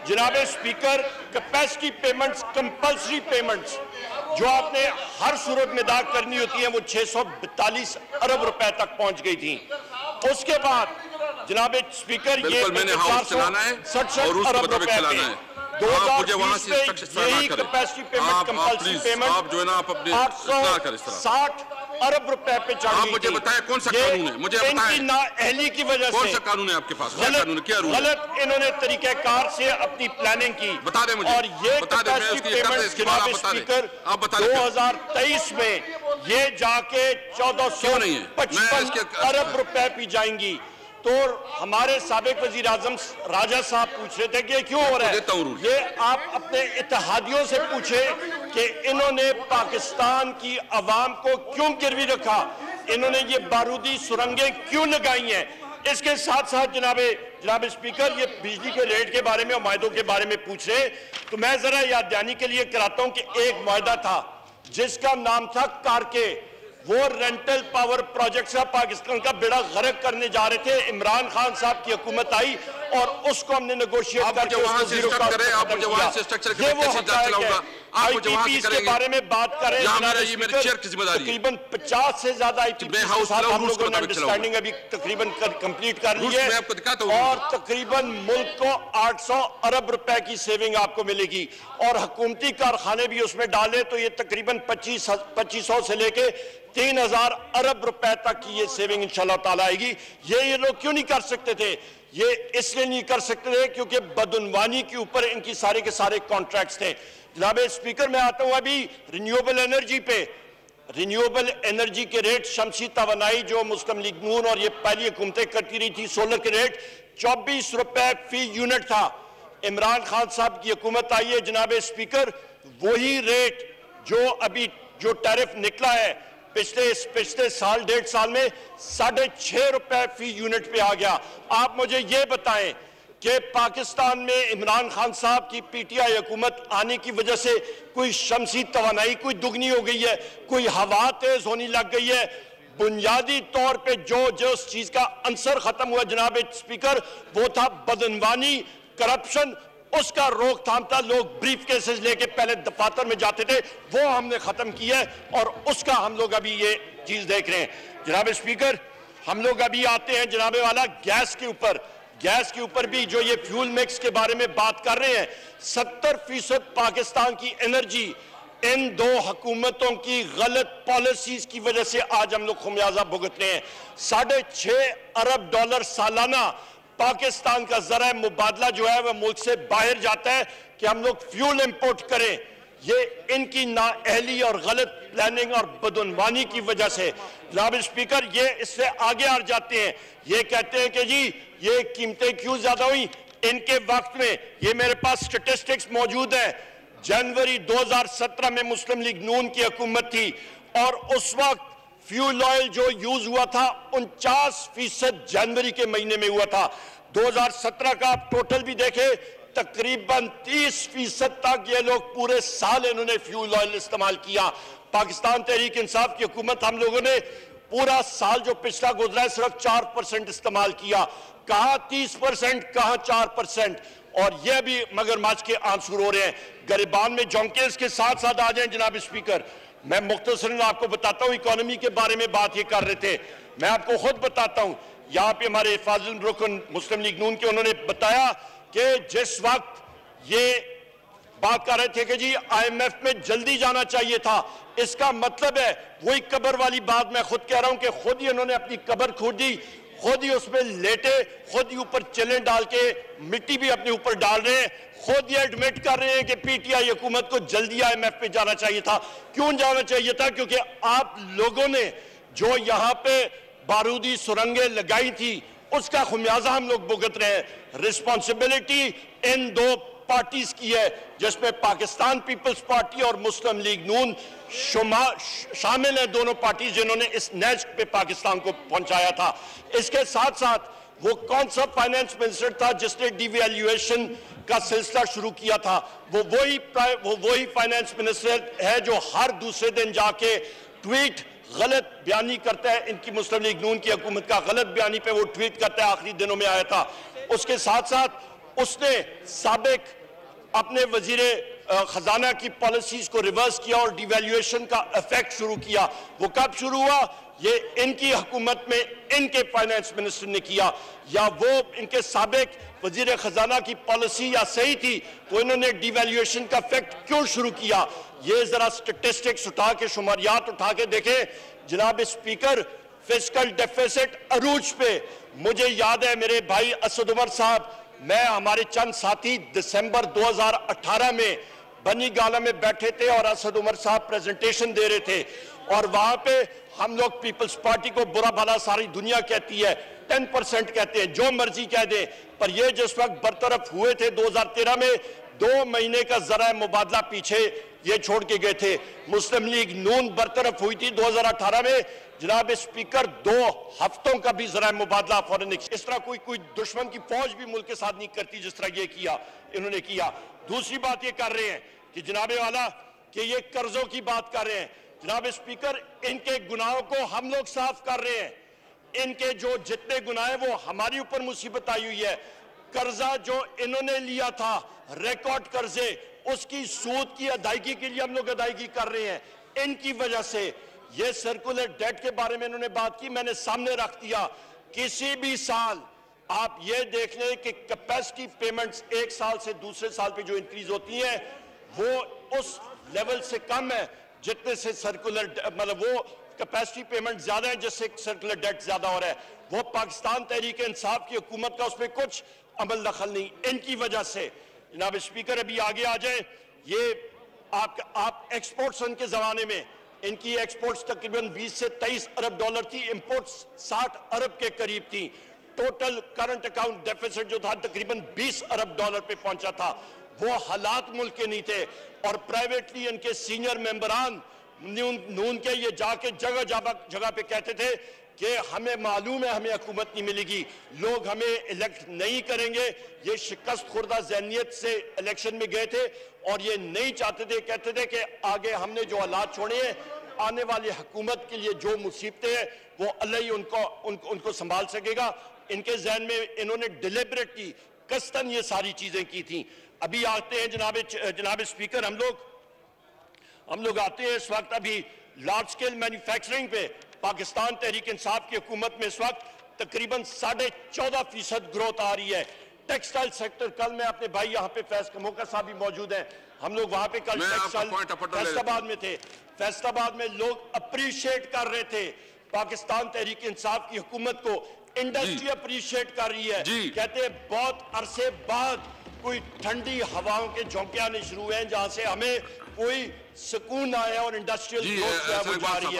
جناب speaker capacity payments compulsory payments جو آپ نے ہر صورت میں ادا کرنی ہوتی ہیں وہ 642 ارب روپے تک پہنچ گئی تھیں. اس کے بعد جناب اسپیکر یہ 467 ارب روپے تھے. 2020 میں یہی کیپیسٹی پیمنٹ کمپلسری پیمنٹ 860 ارب روپے پہ چڑھ گئی تھی. مجھے بتائیں کون سا قانون ہے؟ مجھے بتائیں ان کی نااہلی کی وجہ سے کون سا قانون ہے آپ کے پاس؟ غلط انہوں نے طریقہ کار سے اپنی پلاننگ کی. بتا دیں مجھے. اور یہ کیپیسٹی پیمنٹ جناب اسپیکر 2023 میں یہ جا کے 1455 ارب روپے پی جائیں گی. تو ہمارے سابق وزیر اعظم راجہ صاحب پوچھ رہے تھے کہ یہ کیوں ہو رہا ہے. یہ آپ اپنے اتحادیوں سے پوچھیں کہ انہوں نے پاکستان کی عوام کو کیوں گروی رکھا, انہوں نے یہ بارودی سرنگیں کیوں لگائی ہیں. اس کے ساتھ ساتھ جناب اسپیکر یہ بجلی کے ریٹ کے بارے میں اور معاہدوں کے بارے میں پوچھ رہے ہیں تو میں ذرا یاد دہانی کے لیے کراتا ہوں کہ ایک معاہدہ تھا جس کا نام تھا کارکے. وہ رینٹل پاور پروجیکٹ سے پاکستان کا بیڑا غرق کرنے جا رہے تھے. عمران خان صاحب کی حکومت آئی اور اس کو ہم نے نیگوشیٹ کر کے اس کو زیرو کاسٹ ختم کیا. یہ وہ حقائق ہے. آئی ٹی پیز کے بارے میں بات کریں تقریباً 50 سے زیادہ آئی ٹی پیز کے ساتھ ہم لوگوں نے انڈرسٹینڈنگ ابھی تقریباً کمپلیٹ کر لی ہے اور تقریباً ملک کو 800 ارب روپے کی سیونگ آپ کو ملے گی اور حکومتی کارخانے بھی اس میں ڈالے تو یہ تقریباً 2500 سے لے کے 3000 ارب روپے تک کی یہ سیونگ انشاءاللہ تعالیٰ آئے گی. یہ لوگ کیوں نہیں کر سکتے تھے؟ یہ اس لیے نہیں کر سکتے تھے کیونکہ بدعنوانی کے اوپر ان کی سارے کے سارے کانٹریکٹس تھے. جناب اسپیکر میں آتا ہوں ابھی رینیوبل انرجی پہ. رینیوبل انرجی کے ریٹ شمسی توانائی جو مسلم لیگ نون اور یہ پہلی حکومتیں کرتی رہی تھی سولر کے ریٹ 24 روپے فی یونٹ تھا. عمران خان صاحب کی حکومت آئی ہے جناب اسپیکر وہی ریٹ جو ابھی جو ٹیرف نکلا ہے پچھلے سال 1.5 سال میں 6.5 روپے فی یونٹ پہ آ گیا. آپ مجھے یہ بتائیں کہ پاکستان میں عمران خان صاحب کی پی ٹی آئی حکومت آنے کی وجہ سے کوئی شمسی توانائی کوئی دگنی ہو گئی ہے, کوئی ہوا تیز ہونی لگ گئی ہے. بنیادی طور پہ جو اس چیز کا عنصر ختم ہوا جناب اسپیکر وہ تھا بدعنوانی, کرپشن. اس کا روک تھام تھا. لوگ بریف کیسز لے کے پہلے دفاتر میں جاتے تھے وہ ہم نے ختم کیا ہے اور اس کا ہم لوگ ابھی یہ چیز دیکھ رہے ہیں. جناب اسپیکر ہم لوگ ابھی آتے ہیں جناب والا گیس کے اوپر بھی جو یہ فیول مکس کے بارے میں بات کر رہے ہیں 70% پاکستان کی انرجی ان دو حکومتوں کی غلط پالیسیز کی وجہ سے آج ہم لوگ خمیازہ بھگت رہے ہیں. 6.5 ارب ڈالر سالانہ پاکستان کا ذرائع مبادلہ جو ہے وہ ملک سے باہر جاتا ہے کہ ہم لوگ فیول امپورٹ کریں. یہ ان کی نااہلی اور غلط پلاننگ اور بدعنوانی کی وجہ سے. جناب اسپیکر یہ اس سے آگے آ جاتے ہیں, یہ کہتے ہیں کہ جی یہ قیمتیں کیوں زیادہ ہوئی. ان کے وقت میں یہ میرے پاس سٹیٹسٹکس موجود ہیں, جنوری 2017 میں مسلم لیگ نون کی حکومت تھی اور اس وقت فیول آئل جو یوز ہوا تھا 49% جنوری کے مہینے میں ہوا تھا. 2017 کا آپ ٹوٹل بھی دیکھیں تقریباً 30% تک یہ لوگ پورے سال انہوں نے فیول آئل استعمال کیا. پاکستان تحریک انصاف کی حکومت ہم لوگوں نے پورا سال جو پچھلا گزرا ہے صرف 4% استعمال کیا. کہاں 30% کہاں 4% اور یہ بھی مگر مچھ کے آنسور ہو رہے ہیں. گریبان میں جھونکے اس کے ساتھ ساتھ آ جائیں جناب اسپیکر. میں مختصراً آپ کو بتاتا ہوں اکانومی کے بارے میں بات یہ کر رہے تھے. میں آپ کو خود بتاتا ہوں یہاں پہ ہمارے فاضل رکن مسلم لیگ نون کے انہوں نے بتایا کہ جس وقت یہ بات کر رہے تھے کہ جی آئی ایم ایف میں جلدی جانا چاہیے تھا, اس کا مطلب ہے وہی قبر والی بات میں خود کہہ رہا ہوں کہ خود ہی انہوں نے اپنی قبر کھودی, خود ہی اس میں لیٹے, خود ہی اوپر چلیں ڈال کے مٹی بھی اپنے اوپر ڈال رہے ہیں, خود یہ ایڈمٹ کر رہے ہیں کہ پی ٹی آئی حکومت کو جلدی آئی ایم ایف پہ جانا چاہیے تھا. کیوں جانا چاہیے تھا؟ کیونکہ آپ لوگوں نے جو یہاں پہ بارودی سرنگیں لگائی تھی اس کا خمیازہ ہم لوگ بھگت رہے ہیں. رسپانسبلٹی ان دو پارٹیز کی ہے جس میں پاکستان پیپلز پارٹی اور مسلم لیگ نون شامل ہیں, دونوں پارٹیز جنہوں نے اس نیز پہ پاکستان کو پہنچایا تھا. اس کے ساتھ ساتھ وہ کون سا فائنانس منسٹر تھا جس نے ڈی ویلیویشن کا سلسلہ شروع کیا تھا؟ وہ وہی فائنانس منسٹر ہے جو ہر دوسرے دن جا کے ٹویٹ غلط بیانی کرتا ہے. ان کی مسلم لیگ نون کی حکومت کا غلط بیانی پہ وہ ٹویٹ کرتا ہے, آخری دنوں میں آیا تھا. اس کے ساتھ ساتھ اس نے سابق اپنے وزیر خزانہ کی پالیسیز کو ریورس کیا اور ڈیویلیویشن کا ایفیکٹ شروع کیا. وہ کب شروع ہوا؟ یہ ان کی حکومت میں ان کے فائنانس منسٹر نے کیا، یا وہ ان کے سابق وزیر خزانہ کی پالیسی یا صحیح تھی تو انہوں نے ڈیویلیویشن کا ایفیکٹ کیوں شروع کیا؟ یہ ذرا سٹیٹسٹکس اٹھا کے، شماریات اٹھا کے دیکھیں جناب اسپیکر. فسکل ڈیفیسٹ عروج پہ. مجھے یاد ہے میرے بھائی اسد عمر صاحب، میں ہمارے چند ساتھی دسمبر 2018 میں بنی گالا میں بیٹھے تھے اور اسد عمر صاحب پریزنٹیشن دے رہے تھے، اور وہاں پہ ہم لوگ پیپلز پارٹی کو برا بھلا ساری دنیا کہتی ہے، 10% کہتے ہیں، جو مرضی کہہ دیں، پر یہ جس وقت برطرف ہوئے تھے 2013 میں 2 مہینے کا ذرائع مبادلہ پیچھے یہ چھوڑ کے گئے تھے. مسلم لیگ نون برطرف ہوئی تھی 2018 میں، جناب اسپیکر 2 ہفتوں کا بھی ذرائع مبادلہ فوراً. اس طرح کوئی دشمن کی فوج بھی ملک کے ساتھ نہیں کرتی جس طرح یہ کیا انہوں نے کیا. دوسری بات یہ کر رہے ہیں کہ جناب والا کہ یہ قرضوں کی بات کر رہے ہیں. جناب اسپیکر ان کے گناہوں کو ہم لوگ صاف کر رہے ہیں. ان کے جو جتنے گناہ ہیں وہ ہماری اوپر مصیبت آئی ہوئی ہے. قرضہ جو انہوں نے لیا تھا ریکارڈ قرضے، اس کی سود کی ادائیگی کے لیے ہم لوگ ادائیگی کر رہے ہیں. ان کی وجہ سے یہ سرکولر ڈیٹ کے بارے میں انہوں نے بات کی، میں نے سامنے رکھ دیا. کسی بھی سال آپ یہ دیکھ لیں کہ کیپیسٹی پیمنٹس ایک سال سے دوسرے سال پہ جو انکریز ہوتی ہیں وہ اس لیول سے کم ہے جتنے سے سرکولر مطلب وہ کیپیسٹی پیمنٹ زیادہ ہیں جس سے سرکولر ڈیٹ زیادہ ہو رہا ہے. وہ پاکستان تحریک انصاف کی حکومت کا اس میں کچھ عمل دخل نہیں. ان کی وجہ سے جناب اسپیکر ابھی آگے آ جائیں. یہ آپ ایکسپورٹس ان کے زمانے میں ان کی ایکسپورٹس تقریباً 20 سے 23 ارب ڈالر تھی، امپورٹس 60 ارب کے قریب تھی. ٹوٹل کرنٹ اکاؤنٹ ڈیفیسٹ جو تھا تقریباً 20 ارب ڈالر پہ پہنچا تھا. وہ حالات ملک کے نہیں تھے، اور پرائیویٹلی ان کے سینئر ممبران نون کے یہ جا کے جگہ پہ کہتے تھے کہ ہمیں معلوم ہے ہمیں حکومت نہیں ملے گی، لوگ ہمیں الیکٹ نہیں کریں گے. یہ شکست خوردہ ذہنیت سے الیکشن میں گئے تھے اور یہ نہیں چاہتے تھے، کہتے تھے کہ آگے ہم نے جو حالات چھوڑے ہیں آنے والی حکومت کے لیے جو مصیبتیں ہیں وہ اللہ ہی ان کو سنبھال سکے گا. ان کے ذہن میں انہوں نے ڈیلیبریٹلی قصداً یہ ساری چیزیں کی تھیں. ابھی آتے ہیں جناب اسپیکر، ہم لوگ آتے ہیں اس وقت ابھی لارج سکیل مینوفیکچرنگ پہ. پاکستان تحریک انصاف کی حکومت میں اس وقت تقریباً 14.5% گروتھ آ رہی ہے. ٹیکسٹائل سیکٹر، کل میں اپنے بھائی یہاں پہ فیض کموکا صاحب بھی موجود ہیں، ہم لوگ وہاں پہ کل ٹیکسٹائل فیصل آباد میں تھے. فیصل آباد میں لوگ اپریشیٹ کر رہے تھے پاکستان تحریک انصاف کی حکومت کو. انڈسٹری اپریشیٹ کر رہی ہے، کہتے ہیں بہت عرصے بعد کوئی ٹھنڈی ہواؤں کے جھونکے آنے شروع ہیں جہاں سے ہمیں کوئی سکون آیا اور انڈسٹریل گروتھ جو ہے وہ جاری ہے.